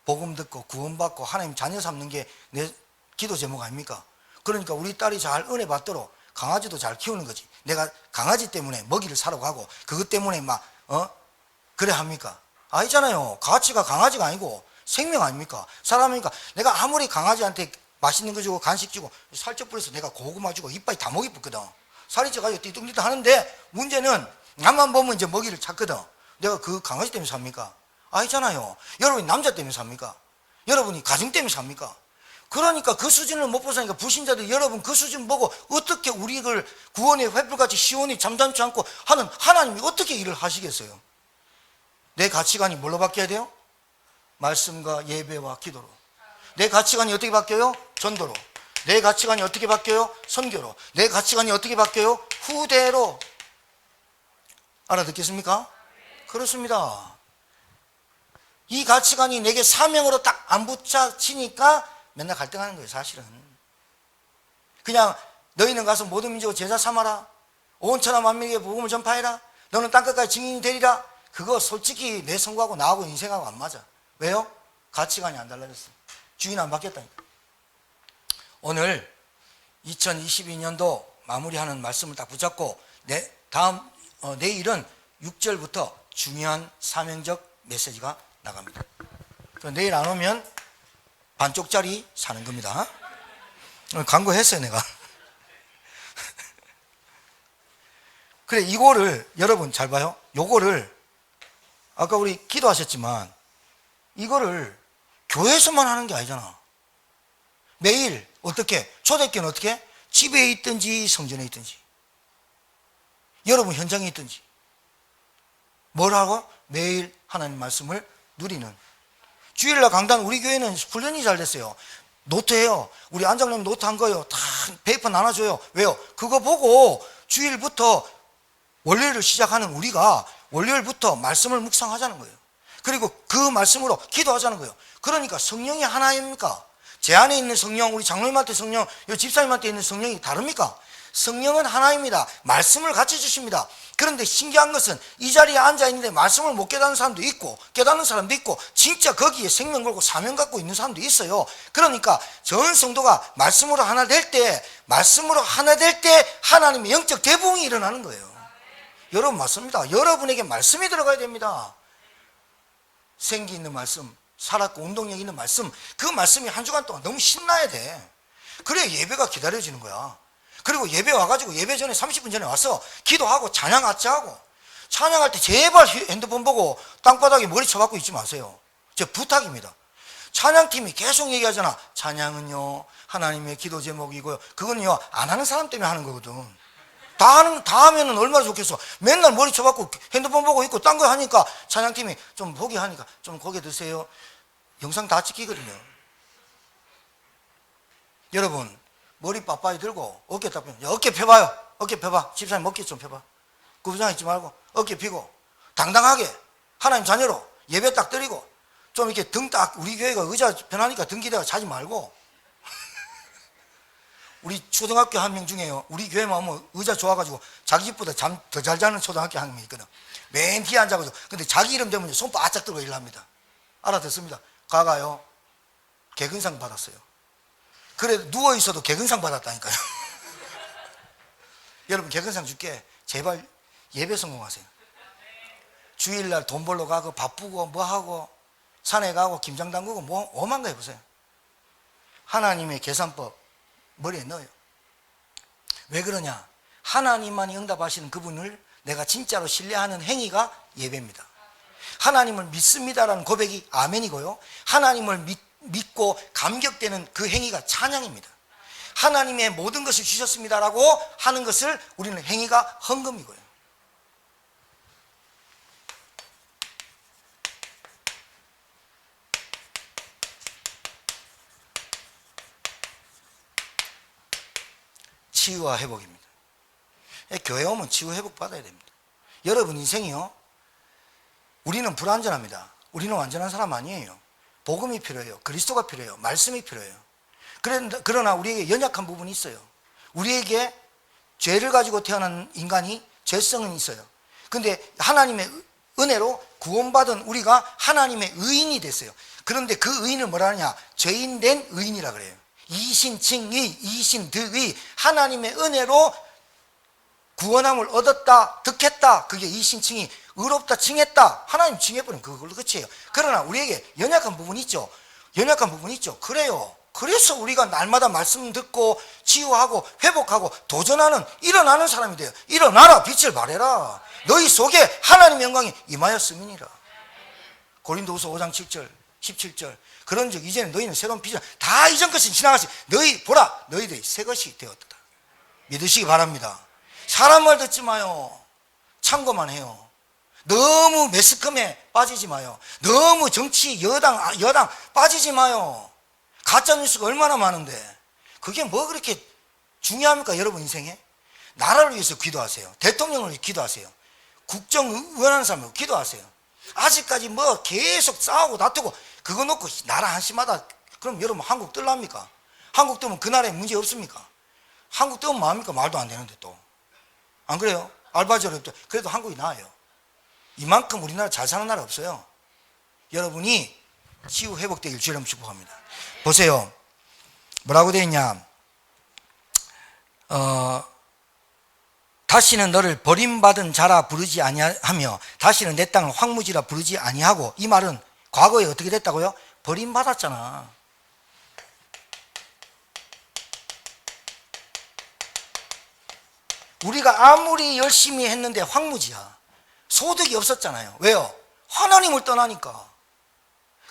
복음 듣고 구원받고 하나님 자녀 삼는 게 내 기도 제목 아닙니까? 그러니까 우리 딸이 잘 은혜 받도록 강아지도 잘 키우는 거지. 내가 강아지 때문에 먹이를 사러 가고 그것 때문에 막 그래 합니까? 아니잖아요. 가치가 강아지가 아니고 생명 아닙니까? 사람이니까. 내가 아무리 강아지한테 맛있는 거 주고 간식 주고 살쪄 뿌려서 내가 고구마 주고 이빨이 다 먹이 붙거든. 살이 쪄가지고 띠뚱띠뚱 하는데, 문제는 나만 보면 이제 먹이를 찾거든. 내가 그 강아지 때문에 삽니까? 아니잖아요. 여러분이 남자 때문에 삽니까? 여러분이 가정 때문에 삽니까? 그러니까 그 수준을 못 보사니까 불신자들, 여러분 그 수준 보고 어떻게 우리를 구원의 횃불같이 시원히 잠잠치 않고 하는 하나님이 어떻게 일을 하시겠어요? 내 가치관이 뭘로 바뀌어야 돼요? 말씀과 예배와 기도로. 내 가치관이 어떻게 바뀌어요? 전도로. 내 가치관이 어떻게 바뀌어요? 선교로. 내 가치관이 어떻게 바뀌어요? 후대로. 알아듣겠습니까? 그렇습니다. 이 가치관이 내게 사명으로 딱 안 붙여지니까 맨날 갈등하는 거예요. 사실은 그냥 너희는 가서 모든 민족을 제자 삼아라, 온 천하 만민에게 복음을 전파해라, 너는 땅끝까지 증인이 되리라. 그거 솔직히 내 성과하고 나하고 인생하고 안 맞아. 왜요? 가치관이 안 달라졌어. 주인 안 바뀌었다니까. 오늘 2022년도 마무리하는 말씀을 딱 붙잡고 내일은 6절부터 중요한 사명적 메시지가 나갑니다. 내일 안 오면 반쪽짜리 사는 겁니다. 광고했어요 내가. 그래, 이거를 여러분 잘 봐요. 요거를 아까 우리 기도하셨지만 이거를 교회에서만 하는 게 아니잖아. 매일 어떻게, 초대교회는 어떻게? 집에 있든지 성전에 있든지 여러분 현장에 있든지 뭘 하고? 매일 하나님 말씀을 누리는. 주일날 강단, 우리 교회는 훈련이 잘 됐어요. 노트해요. 우리 안장님 노트 한 거요. 다 페이퍼 나눠줘요. 왜요? 그거 보고 주일부터 월요일을 시작하는 우리가 월요일부터 말씀을 묵상하자는 거예요. 그리고 그 말씀으로 기도하자는 거예요. 그러니까 성령이 하나입니까? 제 안에 있는 성령, 우리 장로님한테 성령, 이 집사님한테 있는 성령이 다릅니까? 성령은 하나입니다. 말씀을 같이 주십니다. 그런데 신기한 것은 이 자리에 앉아 있는데 말씀을 못 깨닫는 사람도 있고 깨닫는 사람도 있고 진짜 거기에 생명 걸고 사명 갖고 있는 사람도 있어요. 그러니까 전 성도가 말씀으로 하나 될 때, 하나님의 영적 대부흥이 일어나는 거예요. 여러분 맞습니다. 여러분에게 말씀이 들어가야 됩니다. 생기 있는 말씀, 살았고 운동력 있는 말씀, 그 말씀이 한 주간 동안 너무 신나야 돼. 그래야 예배가 기다려지는 거야. 그리고 예배 와가지고 예배 전에 30분 전에 와서 기도하고 찬양 같이 하고, 찬양할 때 제발 핸드폰 보고 땅바닥에 머리 쳐박고 있지 마세요. 제 부탁입니다. 찬양팀이 계속 얘기하잖아. 찬양은요 하나님의 기도 제목이고요. 그거는요 안 하는 사람 때문에 하는 거거든. 다 하면은 얼마나 좋겠어. 맨날 머리 쳐박고 핸드폰 보고 있고 딴 거 하니까 찬양팀이 좀 보기 하니까 좀 고개 드세요. 영상 다 찍히거든요. 여러분 머리 빠빠이 들고 어깨 딱 펴. 어깨 펴봐요. 어깨 펴봐. 집사님 어깨 좀 펴봐. 구부장있지 말고 어깨 펴고 당당하게 하나님 자녀로 예배 딱 드리고, 좀 이렇게 등 딱, 우리 교회가 의자 편하니까 등 기대가 자지 말고 우리 초등학교 한 명 중에요, 우리 교회만 오면 의자 좋아가지고 자기 집보다 잠 더 잘 자는 초등학교 한 명 있거든. 맨 뒤에 앉아가지고, 근데 자기 이름 되면 손 바짝 들고 일을 합니다. 알아듣습니다. 가가요 개근상 받았어요. 그래 누워있어도 개근상 받았다니까요. 여러분 개근상 줄게. 제발 예배 성공하세요. 주일날 돈 벌러 가고 바쁘고 뭐하고 산에 가고 김장 담그고 뭐 오만 거 해보세요. 하나님의 계산법 머리에 넣어요. 왜 그러냐? 하나님만이 응답하시는 그분을 내가 진짜로 신뢰하는 행위가 예배입니다. 하나님을 믿습니다라는 고백이 아멘이고요, 하나님을 믿고 감격되는 그 행위가 찬양입니다. 하나님의 모든 것을 주셨습니다라고 하는 것을 우리는 행위가 헌금이고요. 치유와 회복입니다. 교회 오면 치유 회복 받아야 됩니다. 여러분 인생이요, 우리는 불완전합니다. 우리는 완전한 사람 아니에요. 복음이 필요해요. 그리스도가 필요해요. 말씀이 필요해요. 그러나 우리에게 연약한 부분이 있어요. 우리에게 죄를 가지고 태어난 인간이 죄성은 있어요. 근데 하나님의 은혜로 구원받은 우리가 하나님의 의인이 됐어요. 그런데 그 의인을 뭐라 하냐? 죄인된 의인이라 그래요. 이신칭의, 이신득의, 하나님의 은혜로 구원함을 얻었다, 득했다. 그게 이신칭의, 의롭다 칭했다. 하나님 칭해버리면 그걸로 끝이에요. 그러나 우리에게 연약한 부분이 있죠. 연약한 부분이 있죠. 그래요. 그래서 우리가 날마다 말씀 듣고 치유하고 회복하고 도전하는, 일어나는 사람이 돼요. 일어나라, 빛을 발해라. 너희 속에 하나님의 영광이 임하였음이니라. 고린도후서 5장 7절 17절. 그런즉 이제는 너희는 새로운 비전, 다 이전 것이 지나갔지. 너희 보라, 너희들이 새 것이 되었다. 믿으시기 바랍니다. 사람 말 듣지 마요. 참고만 해요. 너무 매스컴에 빠지지 마요. 너무 정치 여당 빠지지 마요. 가짜 뉴스가 얼마나 많은데 그게 뭐 그렇게 중요합니까? 여러분 인생에 나라를 위해서 기도하세요. 대통령을 위해서 기도하세요. 국정원하는 사람을 기도하세요. 아직까지 뭐 계속 싸우고 다투고 그거 놓고 나라 한심하다. 그럼 여러분 한국 뜰랍니까? 한국 뜨면 그 나라에 문제 없습니까? 한국 뜨면 뭐합니까? 말도 안 되는데 또. 안 그래요? 알바지로 그래도 한국이 나아요. 이만큼 우리나라 잘 사는 나라 없어요. 여러분이 치유 회복되길 주님 축복합니다. 보세요. 뭐라고 되어 있냐? 다시는 너를 버림받은 자라 부르지 아니하며 다시는 내 땅을 황무지라 부르지 아니하고. 이 말은 과거에 어떻게 됐다고요? 버림받았잖아. 우리가 아무리 열심히 했는데 황무지야. 소득이 없었잖아요. 왜요? 하나님을 떠나니까.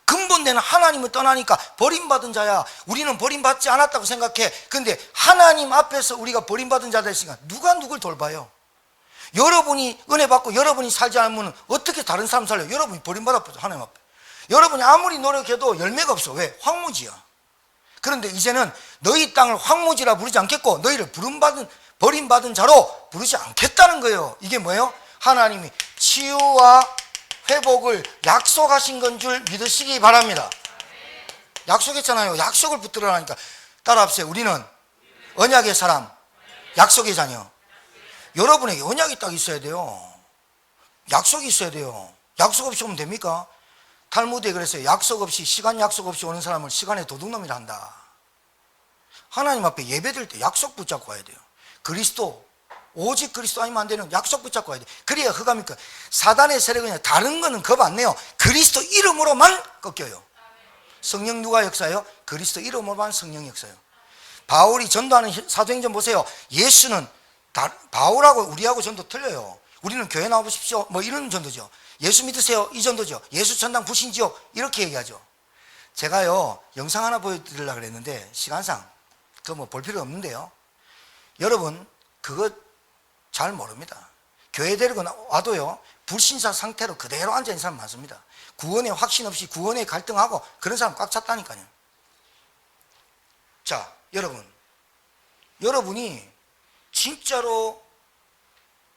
근본되는 하나님을 떠나니까 버림받은 자야. 우리는 버림받지 않았다고 생각해. 근데 하나님 앞에서 우리가 버림받은 자다 했으니까 누가 누굴 돌봐요? 여러분이 은혜 받고 여러분이 살지 않으면 어떻게 다른 사람 살려요? 여러분이 버림받았죠, 하나님 앞에. 여러분이 아무리 노력해도 열매가 없어. 왜? 황무지야. 그런데 이제는 너희 땅을 황무지라 부르지 않겠고 너희를 버림받은 자로 부르지 않겠다는 거예요. 이게 뭐예요? 하나님이 치유와 회복을 약속하신 건 줄 믿으시기 바랍니다. 약속했잖아요. 약속을 붙들어라니까. 따라합시다. 우리는 언약의 사람, 약속의 자녀. 여러분에게 언약이 딱 있어야 돼요. 약속이 있어야 돼요. 약속 없이 오면 됩니까? 탈무드에 그랬어요. 약속 없이, 시간 약속 없이 오는 사람을 시간의 도둑놈이라 한다. 하나님 앞에 예배드릴 때 약속 붙잡고 와야 돼요. 그리스도 오직 그리스도 아니면 안 되는 약속 붙잡고 가야 돼. 그래야 흑암이니까. 사단의 세력은 다른 거는 겁 안 내요. 그리스도 이름으로만 꺾여요. 성령 누가 역사해요? 그리스도 이름으로만 성령 역사해요. 바울이 전도하는 사도행전 보세요. 예수는 바울하고 우리하고 전도 틀려요. 우리는 교회 나와보십시오 뭐 이런 전도죠. 예수 믿으세요 이 전도죠. 예수 전당 불신지요 이렇게 얘기하죠. 제가요 영상 하나 보여드리려고 그랬는데 시간상 그거 뭐 볼 필요 없는데요. 여러분 그거 잘 모릅니다. 교회 데리고 와도요 불신자 상태로 그대로 앉아있는 사람 많습니다. 구원에 확신 없이 구원에 갈등하고 그런 사람 꽉 찼다니까요. 자 여러분이 진짜로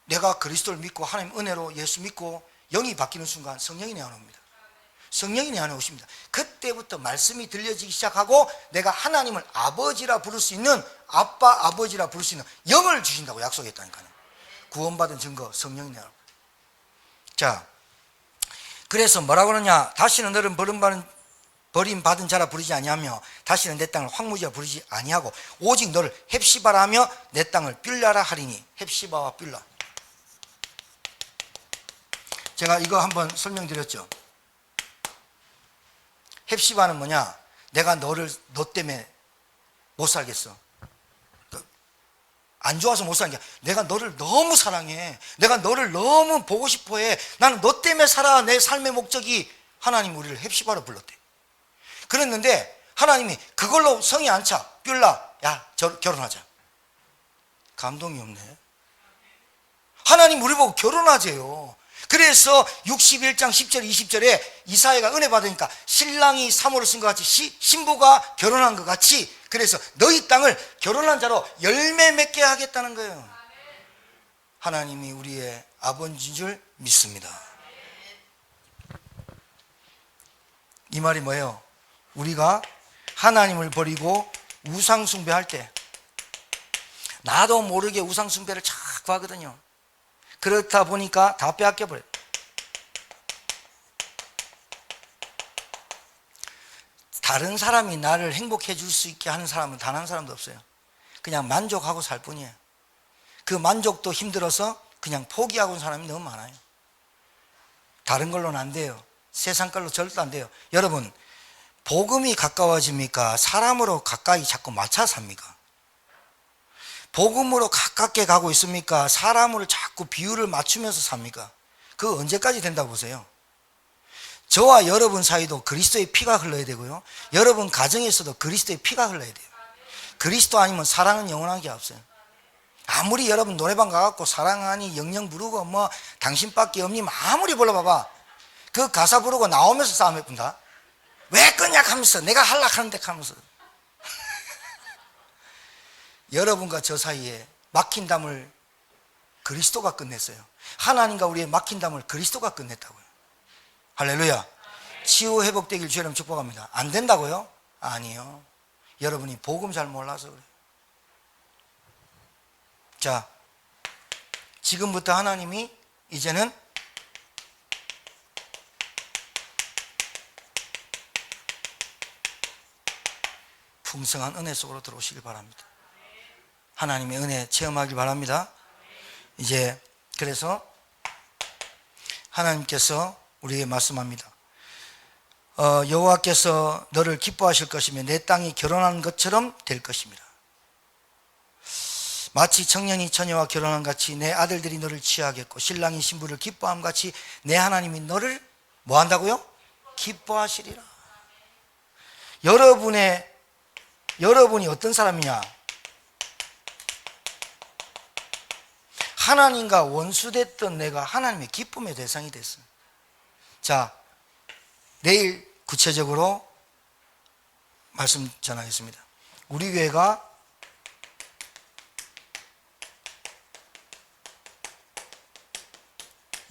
내가 그리스도를 믿고 하나님 은혜로 예수 믿고 영이 바뀌는 순간 성령이 내 안에 옵니다. 성령이 내 안에 오십니다. 그때부터 말씀이 들려지기 시작하고 내가 하나님을 아버지라 부를 수 있는 아빠 아버지라 부를 수 있는 영을 주신다고 약속했다니까요. 구원받은 증거 성령이 내 안에 옵니다. 자 그래서 뭐라고 그러냐. 다시는 너를 버림받은 자라 부르지 아니하며 다시는 내 땅을 황무지라 부르지 아니하고 오직 너를 헵시바라 하며 내 땅을 뷸라라 하리니. 헵시바와 뷸라. 제가 이거 한번 설명드렸죠. 헵시바는 뭐냐. 내가 너 때문에 못 살겠어. 안 좋아서 못 사는 게 아니라 내가 너를 너무 사랑해. 내가 너를 너무 보고 싶어해. 나는 너 때문에 살아. 내 삶의 목적이. 하나님 우리를 헵시바로 불렀대. 그랬는데 하나님이 그걸로 성이 안 차. 뷸라 야 결혼하자. 감동이 없네. 하나님 우리 보고 결혼하재요. 그래서 61장 10절 20절에 이사야가 은혜 받으니까 신랑이 사모를 쓴 것 같이 신부가 결혼한 것 같이 그래서 너희 땅을 결혼한 자로 열매 맺게 하겠다는 거예요. 하나님이 우리의 아버지인 줄 믿습니다. 이 말이 뭐예요? 우리가 하나님을 버리고 우상 숭배할 때 나도 모르게 우상 숭배를 자꾸 하거든요. 그렇다 보니까 다 빼앗겨 버려요. 다른 사람이 나를 행복해 줄 수 있게 하는 사람은 단 한 사람도 없어요. 그냥 만족하고 살 뿐이에요. 그 만족도 힘들어서 그냥 포기하고 있는 사람이 너무 많아요. 다른 걸로는 안 돼요. 세상 걸로 절대 안 돼요. 여러분 복음이 가까워집니까? 사람으로 가까이 자꾸 맞춰 삽니까? 복음으로 가깝게 가고 있습니까? 사람으로 자꾸 비율을 맞추면서 삽니까? 그거 언제까지 된다고 보세요? 저와 여러분 사이도 그리스도의 피가 흘러야 되고요. 여러분 가정에서도 그리스도의 피가 흘러야 돼요. 그리스도 아니면 사랑은 영원한 게 없어요. 아무리 여러분 노래방 가갖고 사랑하니 영영 부르고 뭐 당신밖에 없니 아무리 불러봐봐. 그 가사 부르고 나오면서 싸움해본다. 왜 끄냐 하면서 내가 하려하는데 하면서 여러분과 저 사이에 막힌 담을 그리스도가 끝냈어요. 하나님과 우리의 막힌 담을 그리스도가 끝냈다고요. 할렐루야. 치유 회복되길 주님 축복합니다. 안 된다고요? 아니요. 여러분이 복음 잘 몰라서 그래요. 자, 지금부터 하나님이 이제는 풍성한 은혜 속으로 들어오시길 바랍니다. 하나님의 은혜 체험하길 바랍니다. 이제 그래서 하나님께서 우리에게 말씀합니다. 여호와께서 너를 기뻐하실 것이며 내 땅이 결혼한 것처럼 될 것입니다. 마치 청년이 처녀와 결혼한 같이 내 아들들이 너를 취하겠고 신랑이 신부를 기뻐함 같이 내 하나님이 너를 뭐 한다고요? 기뻐하시리라. 여러분이 어떤 사람이냐? 하나님과 원수됐던 내가 하나님의 기쁨의 대상이 됐어요. 자, 내일 구체적으로 말씀 전하겠습니다. 우리 교회가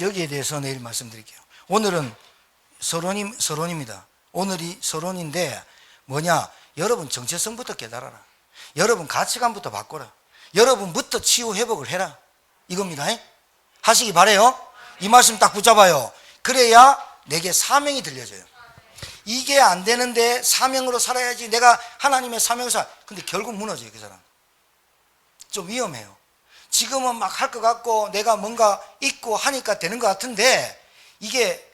여기에 대해서 내일 말씀드릴게요. 오늘은 서론입니다. 오늘이 서론인데 뭐냐? 여러분 정체성부터 깨달아라. 여러분 가치관부터 바꿔라. 여러분부터 치유 회복을 해라. 이겁니다. 하시기 바래요. 이 말씀 딱 붙잡아요. 그래야 내게 사명이 들려져요. 이게 안 되는데 사명으로 살아야지 내가 하나님의 사명을 근데 결국 무너져요. 그 사람 좀 위험해요. 지금은 막 할 것 같고 내가 뭔가 있고 하니까 되는 것 같은데 이게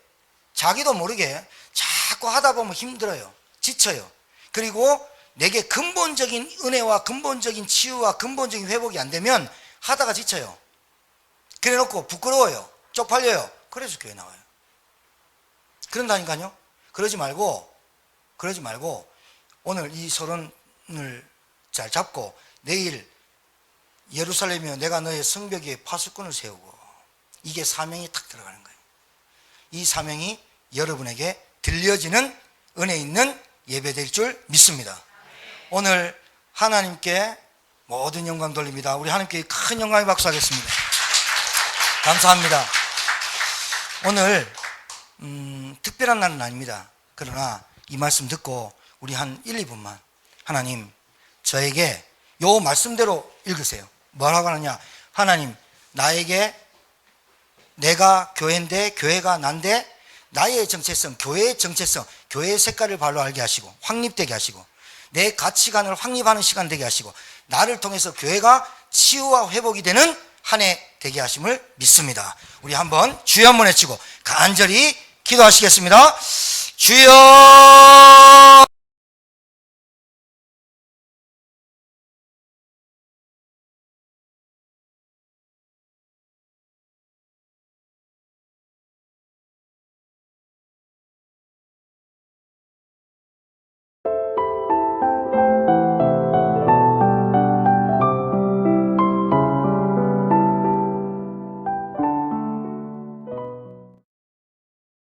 자기도 모르게 자꾸 하다 보면 힘들어요. 지쳐요. 그리고 내게 근본적인 은혜와 근본적인 치유와 근본적인 회복이 안 되면 하다가 지쳐요. 그래 놓고 부끄러워요. 쪽팔려요. 그래서 교회 나와요. 그런다니까요. 그러지 말고 오늘 이 서론을 잘 잡고 내일 예루살렘이여 내가 너의 성벽 위에 파수꾼을 세우고, 이게 사명이 탁 들어가는 거예요. 이 사명이 여러분에게 들려지는 은혜 있는 예배 될 줄 믿습니다. 오늘 하나님께 모든 영광 돌립니다. 우리 하나님께 큰 영광의 박수 하겠습니다. 감사합니다. 오늘 특별한 날은 아닙니다. 그러나 이 말씀 듣고 우리 한 1, 2분만 하나님 저에게 요 말씀대로 읽으세요. 뭐라고 하느냐, 하나님 나에게 내가 교회인데 교회가 난데 나의 정체성, 교회의 정체성, 교회의 색깔을 발로 알게 하시고 확립되게 하시고 내 가치관을 확립하는 시간 되게 하시고 나를 통해서 교회가 치유와 회복이 되는 한 해 되게 하심을 믿습니다. 우리 한번 주여 한번 외치고 간절히 기도하시겠습니다. 주여.